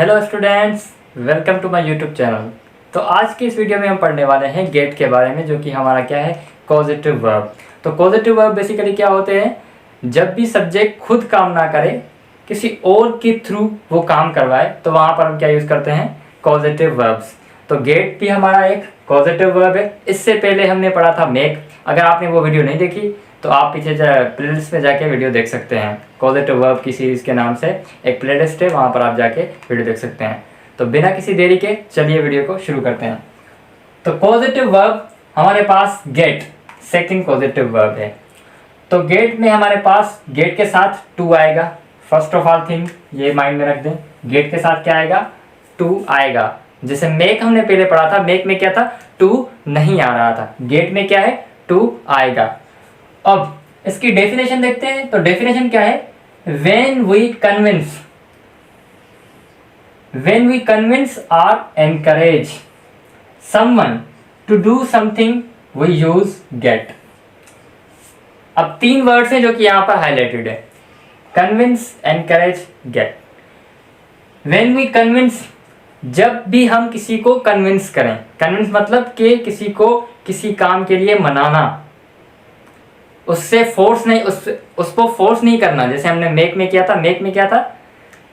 Hello students, welcome to my YouTube channel. तो आज की इस वीडियो में हम पढ़ने वाले हैं गेट के बारे में, जो कि हमारा क्या है, कॉजेटिव वर्ब। तो कॉजेटिव वर्ब बेसिकली क्या होते हैं, जब भी सब्जेक्ट खुद काम ना करे, किसी और के थ्रू वो काम करवाए, तो वहाँ पर हम क्या यूज़ करते हैं, कॉजेटिव वर्ब्स। तो गेट भी हमारा एक कॉजेटिव वर्ब है। इससे पहले हमने पढ़ा था मेक। अगर आपने वो वीडियो नहीं देखी तो आप पीछे प्लेलिस्ट में जाके वीडियो देख सकते हैं। पॉजिटिव वर्ब की सीरीज़ के नाम से एक प्लेलिस्ट है, वहाँ पर आप जाके वीडियो देख सकते हैं। तो बिना किसी देरी के चलिए वीडियो को शुरू करते हैं। तो पॉजिटिव वर्ब हमारे पास गेट सेकंड पॉजिटिव वर्ब है। तो गेट में हमारे पास गेट के साथ टू आएगा। फर्स्ट ऑफ ऑल थिंग ये माइंड में रख दें, गेट के साथ क्या आएगा, टू आएगा। जैसे मेक हमने पहले पढ़ा था, मेक में क्या था, टू नहीं आ रहा था, गेट में क्या है, टू आएगा। अब इसकी डेफिनेशन देखते हैं। तो डेफिनेशन क्या है, when we convince or encourage someone to do something we use get। अब तीन वर्ड्स हैं जो कि यहां पर हाईलाइटेड है, convince, encourage, get. when we convince, जब भी हम किसी को कन्विंस करें, कन्विंस मतलब कि किसी को किसी काम के लिए मनाना, उससे फोर्स नहीं, उसको फोर्स नहीं करना। जैसे हमने मेक में किया था, मेक में क्या था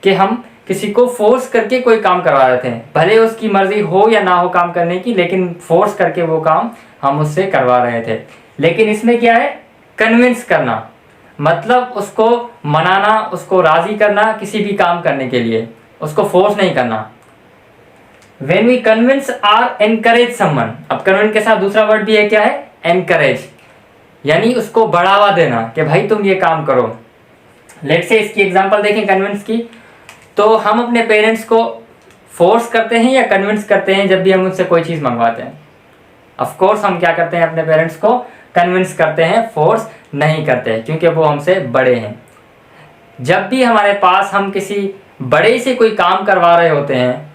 कि हम किसी को फोर्स करके कोई काम करवा रहे थे, भले उसकी मर्जी हो या ना हो काम करने की, लेकिन फोर्स करके वो काम हम उससे करवा रहे थे। लेकिन इसमें क्या है, कन्विंस करना, मतलब उसको मनाना, उसको राजी करना किसी भी काम करने के लिए, उसको फोर्स नहीं करना। When we convince or encourage someone, अब कन्विंस के साथ दूसरा वर्ड भी है, क्या है, एनकरेज, यानी उसको बढ़ावा देना कि भाई तुम ये काम करो। लेट से इसकी एग्जांपल देखें कन्विंस की। तो हम अपने पेरेंट्स को फोर्स करते हैं या कन्विंस करते हैं जब भी हम उनसे कोई चीज़ मंगवाते हैं? ऑफ कोर्स हम क्या करते हैं, अपने पेरेंट्स को कन्विंस करते हैं, फोर्स नहीं करते हैं, क्योंकि वो हमसे बड़े हैं। जब भी हमारे पास हम किसी बड़े से कोई काम करवा रहे होते हैं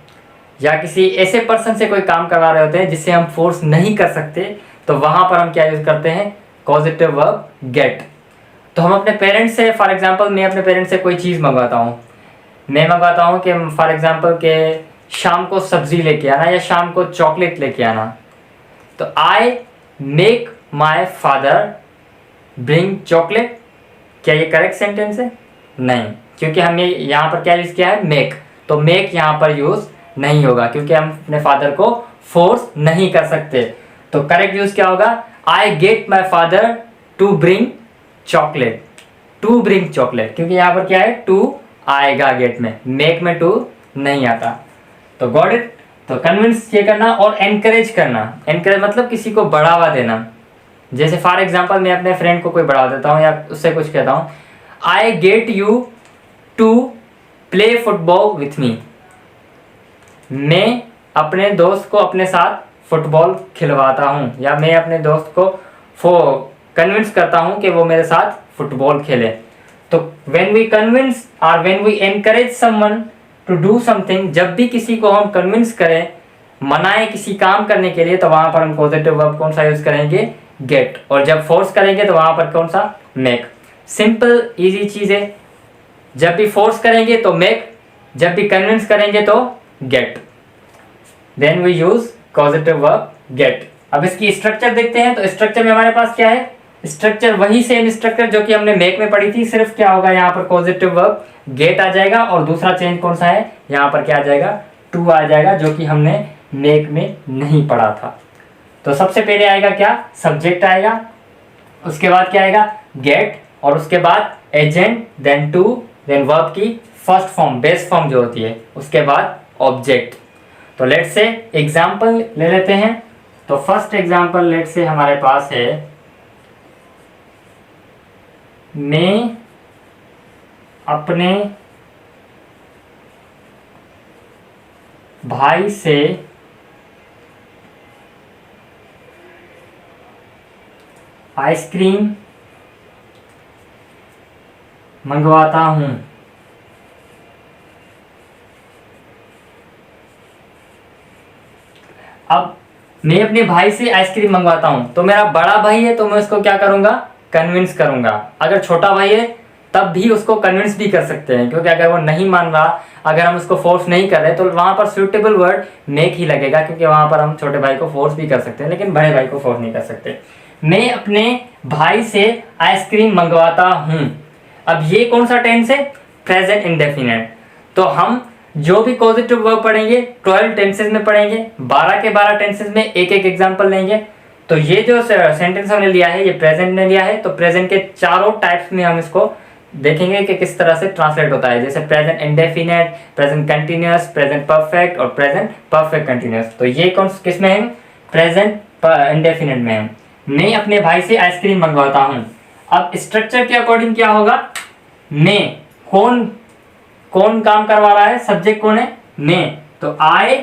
या किसी ऐसे पर्सन से कोई काम करवा रहे होते हैं जिससे हम फोर्स नहीं कर सकते, तो वहाँ पर हम क्या यूज़ करते हैं, पॉजिटिव वर्ब गेट। तो हम अपने पेरेंट्स से, फॉर एग्जांपल मैं अपने पेरेंट्स से कोई चीज़ मंगवाता हूँ, मैं मंगवाता हूँ कि फॉर एग्जांपल के शाम को सब्जी लेके आना या शाम को चॉकलेट लेके आना। तो I make my father bring chocolate. क्या ये करेक्ट सेंटेंस है? नहीं, क्योंकि हमने यहाँ पर क्या यूज़ किया है, मेक। तो मेक यहाँ पर यूज़ नहीं होगा, क्योंकि हम अपने फादर को फोर्स नहीं कर सकते। तो करेक्ट यूज़ क्या होगा, I get my father to bring chocolate, to bring chocolate, क्योंकि यहाँ पर क्या है, टू आएगा गेट में, मेक में टू नहीं आता। तो गॉट इट। तो कन्विंस ये करना और एनकरेज करना, एनकरेज मतलब किसी को बढ़ावा देना। जैसे फॉर एग्जांपल मैं अपने फ्रेंड को कोई बढ़ावा देता हूँ या उससे कुछ कहता हूँ, I get you to play football with me. मैं अपने दोस्त को अपने साथ फुटबॉल खिलवाता हूँ, या मैं अपने दोस्त को कन्विंस करता हूँ कि वो मेरे साथ फुटबॉल खेले। तो when we convince or when we encourage someone to do something, जब भी किसी को हम कन्विंस करें, मनाएं किसी काम करने के लिए, तो वहाँ पर हम पॉजिटिव वर्ब कौन सा यूज़ करेंगे, गेट। और जब फोर्स करेंगे तो वहाँ पर कौन सा, मेक। सिंपल इजी चीज़ है, जब भी फोर्स करेंगे तो मेक, जब भी कन्विंस करेंगे तो get. Then we use positive verb get. अब इसकी स्ट्रक्चर देखते हैं। तो स्ट्रक्चर में हमारे पास क्या है, स्ट्रक्चर वही सेम स्ट्रक्चर जो कि हमने मेक में पढ़ी थी, सिर्फ क्या होगा, यहाँ पर पॉजिटिव वर्ब गेट आ जाएगा और दूसरा चेंज कौन सा है, यहाँ पर क्या आ जाएगा, टू आ जाएगा, जो कि हमने मेक में नहीं पढ़ा था। तो सबसे पहले आएगा क्या, सब्जेक्ट आएगा, उसके बाद क्या आएगा, गेट, और उसके बाद agent, then to, then verb की फर्स्ट फॉर्म, बेस फॉर्म जो होती है, उसके बाद ऑब्जेक्ट। तो लेट से एग्जाम्पल ले लेते हैं। तो फर्स्ट एग्जाम्पल लेट से हमारे पास है, मैं अपने भाई से आइसक्रीम मंगवाता हूँ। अब मैं अपने भाई से आइसक्रीम मंगवाता हूँ, तो मेरा बड़ा भाई है तो मैं उसको क्या करूँगा, कन्विंस करूँगा। अगर छोटा भाई है तब भी उसको कन्विंस भी कर सकते हैं, क्योंकि अगर वो नहीं मान रहा, अगर हम उसको फोर्स नहीं कर रहे तो वहाँ पर सुटेबल वर्ड मेक ही लगेगा, क्योंकि वहाँ पर हम छोटे भाई को फोर्स भी कर सकते हैं लेकिन बड़े भाई को फोर्स नहीं कर सकते। मैं अपने भाई से आइसक्रीम मंगवाता हूँ। अब ये कौन सा टेंस है? Present indefinite. तो हम जो भी पॉजिटिव वर्ब पढ़ेंगे 12 टेंसेज में पढ़ेंगे, 12 के 12 टेंसेज में एक एक एग्जांपल लेंगे। तो ये जो सेंटेंस हमने लिया है ये प्रेजेंट ने लिया है, तो प्रेजेंट के चारों टाइप्स में हम इसको देखेंगे कि किस तरह से ट्रांसलेट होता है, जैसे present indefinite, present continuous, present perfect और प्रेजेंट परफेक्ट कंटिन्यूअस। तो ये कौन किस में है? प्रेजेंट इंडेफिनिट में है। मैं अपने भाई से आइसक्रीम मंगवाता हूँ। अब स्ट्रक्चर के अकॉर्डिंग क्या होगा? मैं, कौन कौन काम करवा रहा है? सब्जेक्ट कौन है? मैं। तो आई,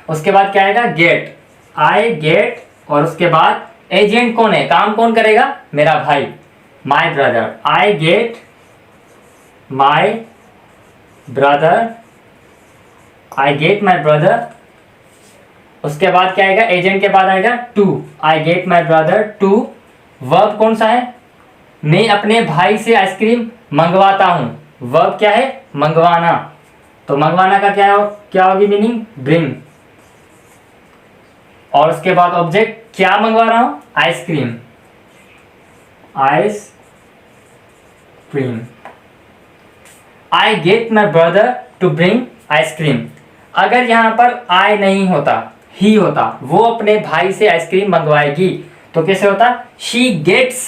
उसके बाद क्या आएगा? गेट। आई गेट, और उसके बाद एजेंट कौन है? काम कौन करेगा? मेरा भाई, my brother. I get my brother, I get my brother. उसके बाद क्या आएगा? एजेंट के बाद आएगा to. I get my brother to. Verb कौन सा है? मैं अपने भाई से आइसक्रीम मंगवाता हूं। वर्ब क्या है? मंगवाना। तो मंगवाना का क्या होगी मीनिंग? ब्रिंग। और उसके बाद ऑब्जेक्ट, क्या मंगवा रहा हूं? Ice cream, ice cream. I get my brother to bring ice cream. अगर यहां पर आई नहीं होता, ही होता, वो अपने भाई से आइसक्रीम मंगवाएगी, तो कैसे होता? She gets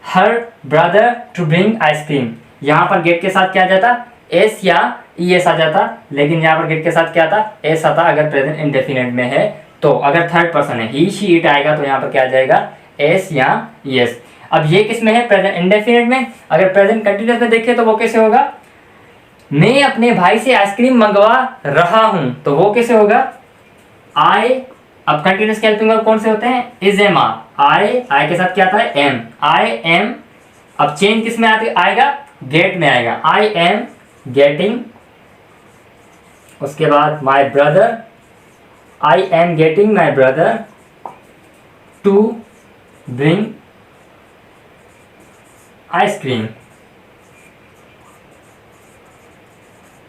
her brother to bring ice cream. यहां पर गेट के साथ क्या आ जाता? एस या ई एस आ जाता, लेकिन यहां पर गेट के साथ क्या आता? एस आता अगर प्रेजेंट इंडेफिनिट में है। तो अगर थर्ड पर्सन है, ही शी इट आएगा, तो यहां पर क्या आ जाएगा? एस या ई एस। अब ये किस में है? प्रेजेंट इंडेफिनिट में। अगर प्रेजेंट कंटिन्यूअस में देखें तो वो कैसे होगा? मैं अपने भाई से आइसक्रीम मंगवा रहा हूं, तो वो कैसे होगा? आई। अब कंटिन्यूअस के हेल्पिंग वर्ब कौन से होते हैं? Is, M, are. आई के साथ क्या आता है? एम। I am. अब चेंज किस में आएगा? गेट में आएगा। आई एम गेटिंग, उसके बाद my brother, I am getting my brother to bring ice cream.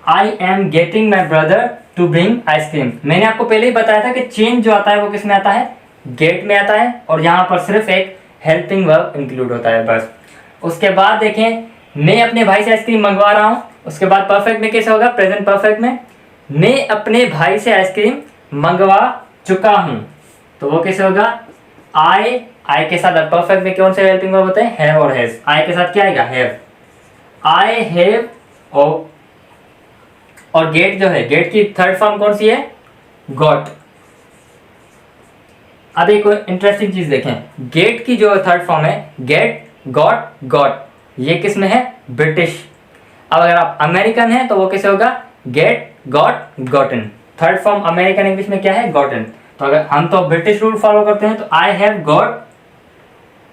I am getting my brother to bring ice cream. मैंने आपको पहले ही बताया था कि चेंज जो आता है वो किस में आता है? गेट में आता है, और यहां पर सिर्फ एक हेल्पिंग वर्ब इंक्लूड होता है बस। उसके बाद देखें, मैं अपने भाई से आइसक्रीम मंगवा रहा हूं। उसके बाद परफेक्ट में कैसे होगा? प्रेजेंट परफेक्ट में मैं अपने भाई से आइसक्रीम मंगवा चुका हूं, तो वो कैसे होगा? आई के साथ परफेक्ट में कौन से हेल्पिंग वर्ब होते हैं? हैव और हैज। आई के साथ क्या आएगा? हैव। I have. और गेट जो है, गेट की थर्ड फॉर्म कौन सी है? गॉट। अब एक इंटरेस्टिंग चीज देखें, गेट की जो थर्ड फॉर्म है, गेट, गॉट, गॉट, ये किस में है? ब्रिटिश। अब अगर आप अमेरिकन है तो वो कैसे होगा? Get, got, gotten. Third form American English में क्या है? गॉटन। तो अगर हम तो ब्रिटिश रूल फॉलो करते हैं, तो I have got,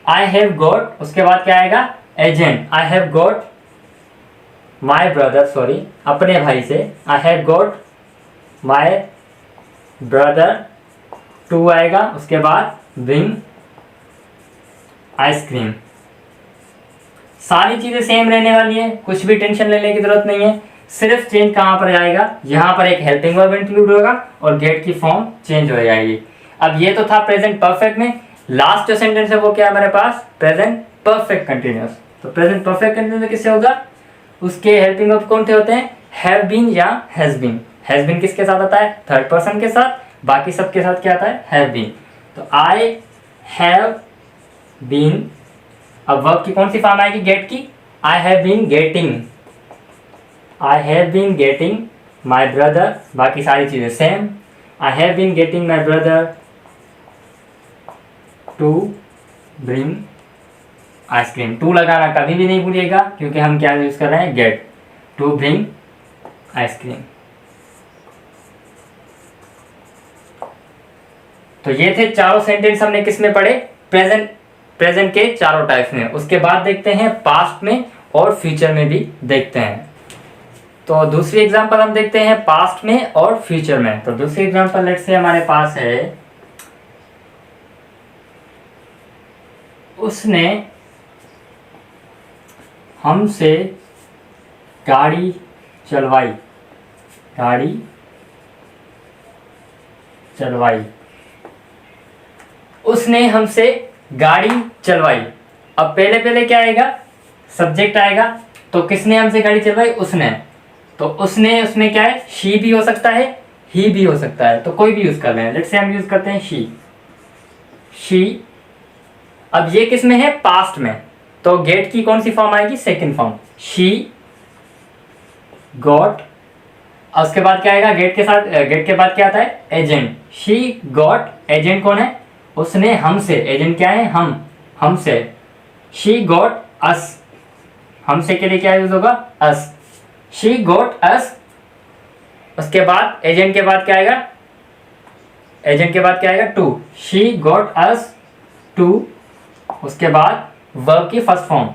I have got, उसके बाद क्या आएगा? Agent. I have got my brother, sorry, अपने भाई से, I have got my brother to आएगा, उसके बाद ब्रिंग आइसक्रीम। सारी चीजें सेम रहने वाली है, कुछ भी टेंशन लेने की जरूरत नहीं है। सिर्फ चेंज कहां पर जाएगा? यहां पर एक हेल्पिंग वर्ब इंक्लूड होगा और गेट की फॉर्म चेंज हो जाएगी। अब ये तो था प्रेजेंट परफेक्ट में। लास्ट जो सेंटेंस है वो क्या है हमारे पास? Present perfect continuous. तो प्रेजेंट परफेक्ट कंटिन्यूअस किससे होगा? उसके हेल्पिंग वर्ब कौन से होते हैं? हैव बीन या हैज बीन। हैज बीन किसके साथ आता है? थर्ड पर्सन के साथ। बाकी सबके साथ क्या आता है? Have been. तो आई हैव बीन। अब वर्ब की कौन सी फॉर्म आएगी गेट की? I have been getting, I have been getting my brother, बाकी सारी चीजें same. I have been getting my brother to bring ice cream. To लगाना कभी भी नहीं भूलिएगा, क्योंकि हम क्या यूज कर रहे हैं? Get, to bring ice cream. तो ये थे चारों सेंटेंस हमने किस में पढ़े? प्रेजेंट के चारों टाइप्स में। उसके बाद देखते हैं पास्ट में और फ्यूचर में भी देखते हैं। तो दूसरी एग्जांपल हम देखते हैं पास्ट में और फ्यूचर में। तो दूसरी एग्जांपल लेट्स से हमारे पास है, उसने हमसे गाड़ी चलवाई, गाड़ी चलवाई, उसने हमसे गाड़ी चलवाई। अब पहले पहले क्या आएगा, सब्जेक्ट आएगा, तो किसने हमसे गाड़ी चलवाई, उसने। तो उसने, उसमें क्या है, शी भी हो सकता है, ही भी हो सकता है, तो कोई भी यूज कर रहे हैं। लेट्स से हम यूज करते हैं शी, शी। अब ये किस में है, पास्ट में, तो गेट की कौन सी फॉर्म आएगी, सेकंड फॉर्म, शी गॉट। उसके बाद क्या आएगा, गेट के साथ, गेट के बाद क्या आता है, एजेंट, शी गॉट, एजेंट कौन है, उसने हमसे, एजेंट क्या है, हम, हमसे, शी गॉट अस, हमसे के लिए क्या यूज होगा, अस, शी गॉट अस। उसके बाद एजेंट के बाद क्या आएगा, एजेंट के बाद क्या आएगा, to, she got us to. उसके बाद वर्ब की फर्स्ट फॉर्म,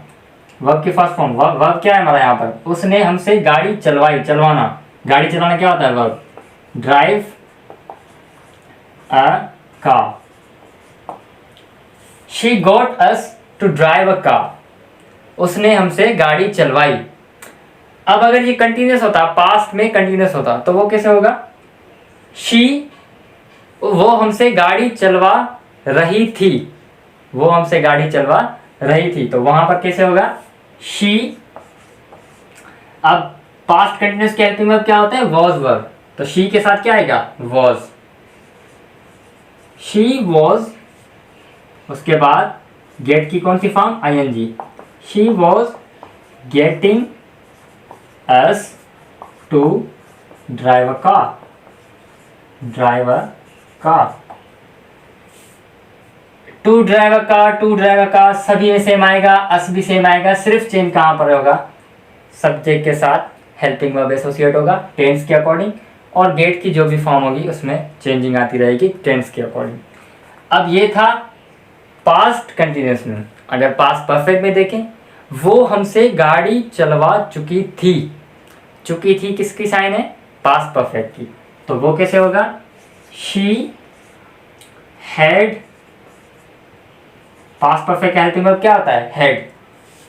वर्ब की फर्स्ट फॉर्म, वर्ब क्या है हमारा यहाँ पर, उसने हमसे गाड़ी चलवाई, चलवाना, गाड़ी चलाना क्या होता है, verb, drive a car, she got us to drive a car, उसने हमसे गाड़ी चलवाई। अब अगर ये कंटिन्यूस होता, पास्ट में कंटिन्यूस होता, तो वो कैसे होगा, शी, वो हमसे गाड़ी चलवा रही थी, वो हमसे गाड़ी चलवा रही थी, तो वहां पर कैसे होगा, शी। अब पास्ट कंटिन्यूस के हेल्पिंग वर्ब क्या होता है, वॉज वर्ब, तो शी के साथ क्या आएगा, वॉज, शी वॉज। उसके बाद गेट की कौन सी form, ING, she was getting us to drive a car, drive a car, to drive a car, to drive a car, सभी में सेम आएगा, अस भी सेम आएगा, सिर्फ चेंज कहाँ पर होगा, सब्जेक्ट के साथ हेल्पिंग वर्ब एसोसिएट होगा टेंस के अकॉर्डिंग, और गेट की जो भी फॉर्म होगी उसमें चेंजिंग आती रहेगी टेंस के अकॉर्डिंग। अब ये था पास्ट कंटिन्यूस में। अगर पास्ट परफेक्ट में देखें, वो हमसे गाड़ी चलवा चुकी थी, चुकी थी किसकी साइन है, पास्ट परफेक्ट की, तो वो कैसे होगा, she had, past perfect helping verb क्या होता है, हैड,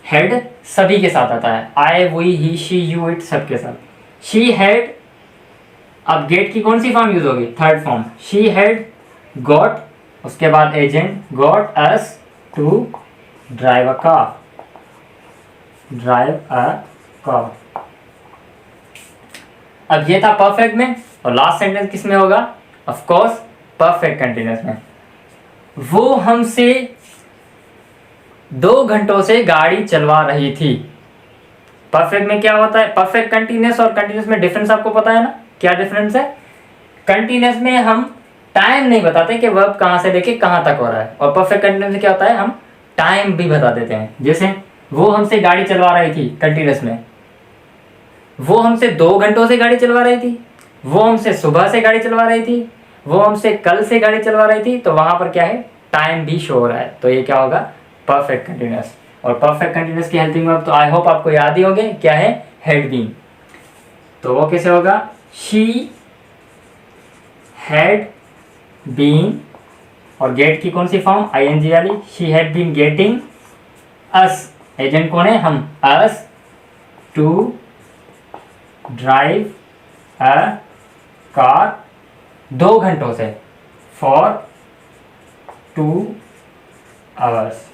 हैड सभी के साथ आता है, I, we, he, she, you, it, सबके साथ, शी हैड। अब गेट की कौन सी फॉर्म यूज होगी, third form, she had got, उसके बाद agent, got us to drive a car, drive a car. अब ये था परफेक्ट में, और लास्ट सेंटेंस किस में होगा, ऑफ कोर्स परफेक्ट कंटिन्यूअस में, वो हमसे 2 घंटों से गाड़ी चलवा रही थी। परफेक्ट में क्या होता है, परफेक्ट कंटिन्यूअस और कंटिन्यूअस में डिफरेंस आपको पता है ना, क्या डिफरेंस है, कंटिन्यूअस में हम टाइम नहीं बताते कि वर्ब कहां से लेके कहां तक हो रहा है, और परफेक्ट कंटिन्यूअस में क्या होता है, हम टाइम भी बता देते हैं। जैसे वो हमसे गाड़ी चलवा रही थी, कंटिन्यूअस में वो हमसे 2 घंटों से गाड़ी चलवा रही थी, वो हमसे सुबह से गाड़ी चलवा रही थी, वो हमसे कल से गाड़ी चलवा रही थी, तो वहां पर क्या है, टाइम भी शो हो रहा है, तो ये क्या होगा, परफेक्ट कंटिन्यूअस। और परफेक्ट कंटिन्यूअस की हेल्पिंग वर्ब तो आई होप आपको याद ही होंगे, क्या है, हैड बीन, तो वो कैसे होगा, शी हैड बीन, और गेट की कौन सी फॉर्म, आईएनजी वाली, she had been getting us, agent कौन है, हम, us to drive a car 2 घंटों से, फॉर 2 आवर्स।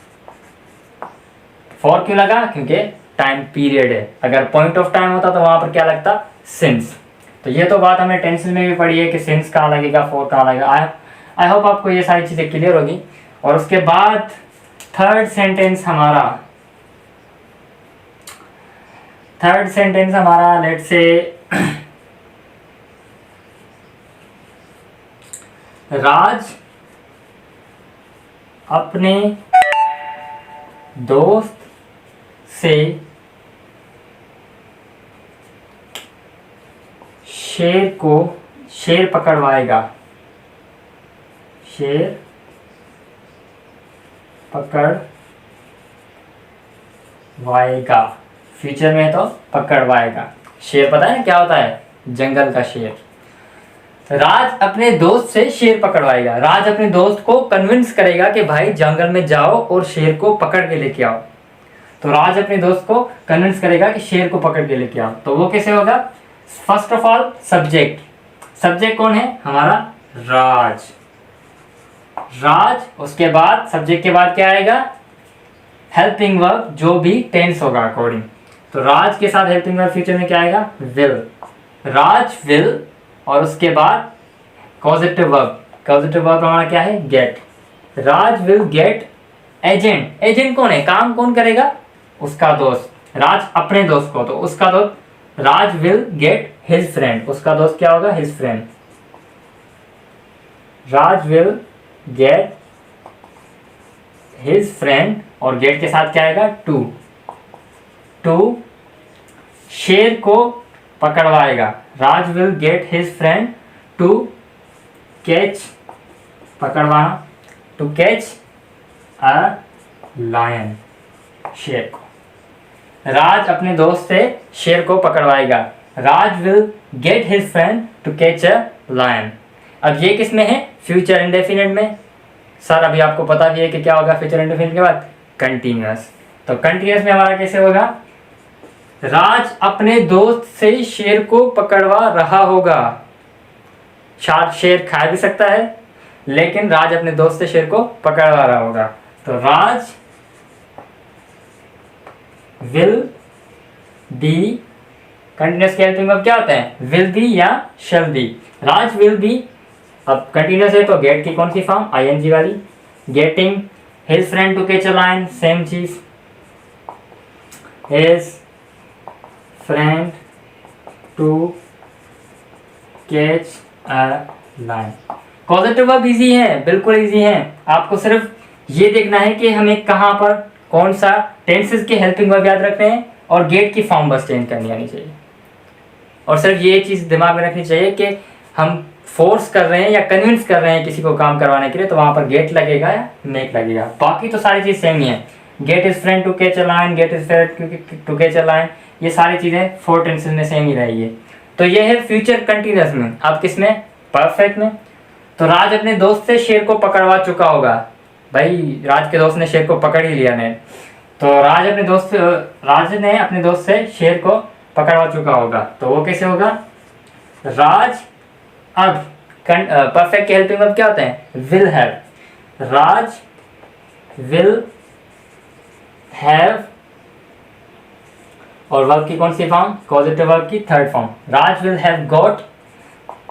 फॉर क्यों लगा, क्योंकि टाइम पीरियड है, अगर पॉइंट ऑफ टाइम होता तो वहां पर क्या लगता, सिंस। तो ये तो बात हमने टेंसेस में भी पढ़ी है कि सिंस कहाँ लगेगा, फॉर कहाँ लगेगा। आई होप आपको ये सारी चीजें क्लियर होगी। और उसके बाद थर्ड सेंटेंस हमारा लेट्स से राज अपने दोस्त से शेर पकड़वाएगा, शेर पकड़वाएगा, फ्यूचर में है तो पकड़वाएगा। शेर पता है ना क्या होता है, जंगल का शेर। राज अपने दोस्त से शेर पकड़वाएगा, राज अपने दोस्त को कन्विंस करेगा कि भाई जंगल में जाओ और शेर को पकड़ के लेके आओ। तो राज अपने दोस्त को कन्विंस करेगा कि शेर को पकड़ के लेके आओ, तो वो कैसे होगा, first of all subject, subject कौन है हमारा राज, राज। उसके बाद सब्जेक्ट के बाद क्या आएगा हेल्पिंग वर्ब, जो भी टेंस होगा अकॉर्डिंग। तो राज के साथ हेल्पिंग वर्ब फ्यूचर में क्या आएगा विल, राज विल। और उसके बाद कॉजेटिव वर्ब, कॉजेटिव वर्ब हमारा क्या है get, Raj will get agent. Agent कौन है, काम कौन करेगा उसका दोस्त, राज अपने दोस्त को, तो उसका दोस्त Raj will get his friend, उसका दोस्त क्या होगा his friend, Raj will get his friend. और गेट के साथ क्या आएगा टू, टू शेर को पकड़वाएगा, Raj will get his friend to catch, पकड़वाना, टू कैच अ लायन, शेर को। राज अपने दोस्त से शेर को पकड़वाएगा, Raj will get his friend to catch a lion. अब ये किस में है फ्यूचर इंडेफिनिट में। सर अभी आपको पता भी है कि क्या होगा फ्यूचर इंडेफिनिट के बाद कंटिन्यूअस। तो कंटिन्यूअस में हमारा कैसे होगा, राज अपने दोस्त से शेर को पकड़वा रहा होगा। शायद शेर खा भी सकता है, लेकिन राज अपने दोस्त से शेर को पकड़वा रहा होगा। तो राज विल बी, कंटिन्यूअस के हेल्पिंग वर्ब क्या होता है विल बी या shall be. Raj will be, अब कंटिन्यूअस है तो गेट की कौन सी फॉर्म आईएनजी वाली, getting his friend to catch a lion, same चीज, his friend to catch a lion. Positive verb easy है, बिल्कुल इजी है। आपको सिर्फ ये देखना है कि हमें कहाँ पर कौन सा टेंसेस के हेल्पिंग वर्ब याद रखने हैं और गेट की फॉर्म बस चेंज करनी आनी चाहिए। और सिर्फ ये चीज़ दिमाग में रखनी चाहिए कि हम फोर्स कर रहे हैं या कन्विंस कर रहे हैं किसी को काम करवाने के लिए, तो वहाँ पर गेट लगेगा या मेक लगेगा। बाकी तो सारी चीज़ सेम ही है, get is friend to catch a lion, get is friend to catch a lion, ये सारी चीज़ें फोर टेंसेस में सेम ही रहेगी। तो ये है फ्यूचर कंटिन्यूअस में। अब किस में परफेक्ट में, तो राज अपने दोस्त से शेर को पकड़वा चुका होगा। भाई राज के दोस्त ने शेर को पकड़ ही लिया ने, तो राज ने अपने दोस्त से शेर को पकड़वा चुका होगा। तो वो कैसे होगा, राज अब परफेक्ट के हेल्पिंग वर्ब क्या होते हैं will have, Raj will have. और वर्ब की कौन सी फॉर्म पॉजिटिव वर्ब की third form, Raj will have got.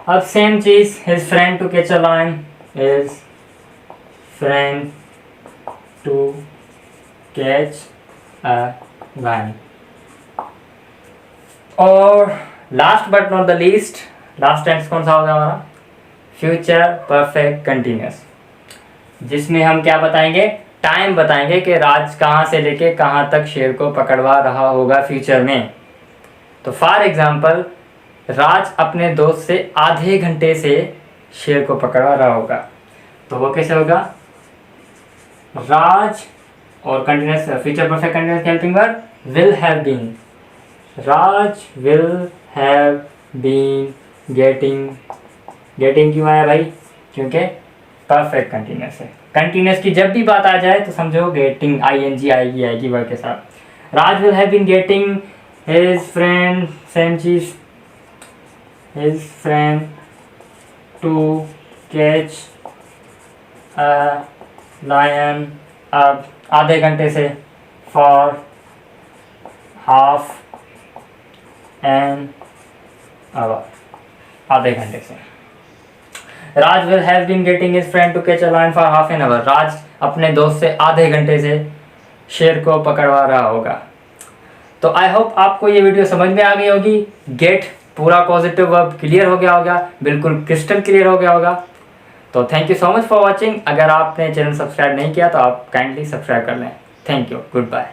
अब सेम चीज, his friend to catch a lion, his friend to catch a lion. और last but not the least, last tense कौन सा होगा हमारा फ्यूचर परफेक्ट कंटिन्यूअस, जिसमें हम क्या बताएंगे टाइम बताएंगे कि राज कहाँ से लेके कहाँ तक शेर को पकड़वा रहा होगा फ्यूचर में। तो फॉर एग्जाम्पल राज अपने दोस्त से आधे घंटे से शेर को पकड़वा रहा होगा, तो वो कैसे होगा राज और continuous future perfect continuous helping verb will have been, Raj will have been getting. Getting क्यों आया भाई, क्योंकि परफेक्ट कंटिन्यूअस है। कंटिन्यूअस की जब भी बात आ जाए तो समझो गेटिंग आईएनजी आएगी वर्ब के साथ। Raj will have been getting his friend, same चीज, his friend to catch a lion. अब आधे घंटे से फॉर हाफ एन आवर, आधे घंटे से। Raj will have been getting his friend to catch a lion for half an hour, Raj अपने दोस्त से आधे घंटे से शेर को पकड़वा रहा होगा। तो आई होप आपको ये वीडियो समझ में आ गई होगी। गेट पूरा पॉजिटिव वर्ब क्लियर हो गया होगा, बिल्कुल क्रिस्टल क्लियर हो गया होगा। तो thank you so much for watching. अगर आपने चैनल सब्सक्राइब नहीं किया तो आप काइंडली सब्सक्राइब कर लें। Thank you, good bye.